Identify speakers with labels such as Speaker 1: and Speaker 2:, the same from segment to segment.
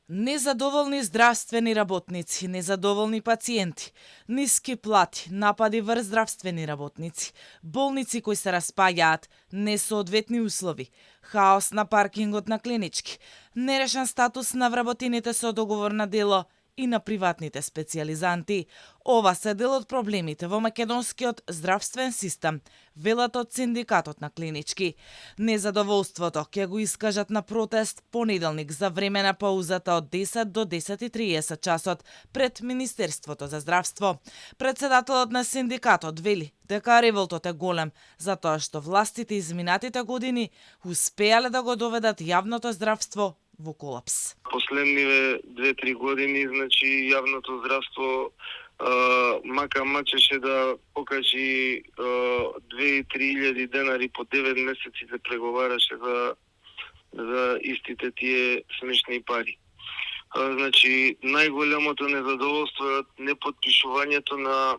Speaker 1: Незадоволни здравствени работници, незадоволни пациенти, ниски плати, напади врз здравствени работници, болници кои се распаѓаат, несоодветни услови, хаос на паркингот на клинички, нерешен статус на вработените со договор на дело и на приватните специјализанти. Ова се дел од проблемите во македонскиот здравствен систем, велат од синдикатот на клинички. Незадоволството ќе го искажат на протест понеделник за време на паузата од 10 до 10:30 часот пред Министерството за здравство. Председателот на синдикатот вели дека револтот е голем, затоа што властите изминатите години успеале да го доведат јавното здравство во колапс.
Speaker 2: Последниве 2-3 години, значи, јавното здравство мака мачеше да покажи 2-3 денари по 9 месеци да преговараше за истите тие смешни пари. Значи, најголемото незадоволство е непотпишувањето на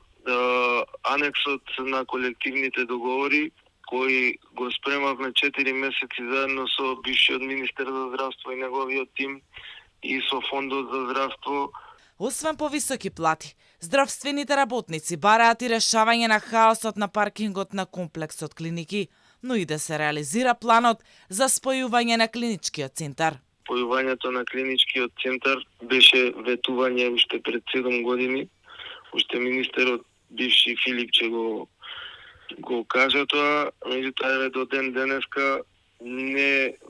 Speaker 2: анексот на колективните договори, кој го спремавме 4 месеци заедно со бившиот министер за здравство и неговиот тим и со фондот за здравство.
Speaker 1: Освен повисоки плати, здравствените работници бараат и решавање на хаосот на паркингот на комплексот клиники, но и да се реализира планот за спојување на клиничкиот центар.
Speaker 2: Спојувањето на клиничкиот центар беше ветување уште пред 7 години. Уште министерот бивши Филипче го кажа тоа, меѓутоа до ден денеска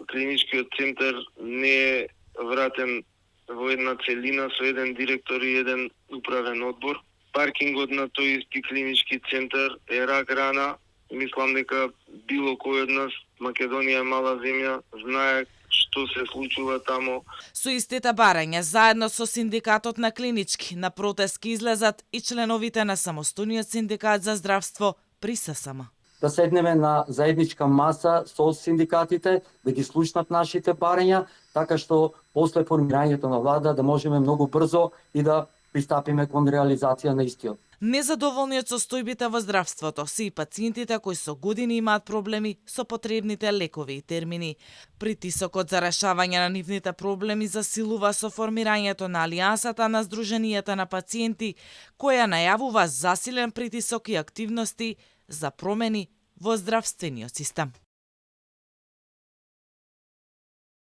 Speaker 2: клиничкиот центар не е вратен во една целина со еден директор и еден управен одбор. Паркингот на тој исти клинички центар е рак рана. Мислам дека било кој од нас, Македонија е мала земја, знае што се случува тамо.
Speaker 1: Со истите барања, заедно со синдикатот на клинички, на протест ки излезат и членовите на самостојниот синдикат за здравство при ССМ.
Speaker 3: Да седнеме на заедничка маса со синдикатите, да ги слушнат нашите барања, така што после формирањето на влада да можеме многу брзо и да пристапиме кон реализација на истиот.
Speaker 1: Незадоволни од состојбите во здравството се и пациентите кои со години имаат проблеми со потребните лекови и термини. Притисокот за решавање на нивните проблеми засилува со формирањето на Алијансата на Сдруженијата на пациенти, која најавува засилен притисок и активности за промени во здравствениот систем.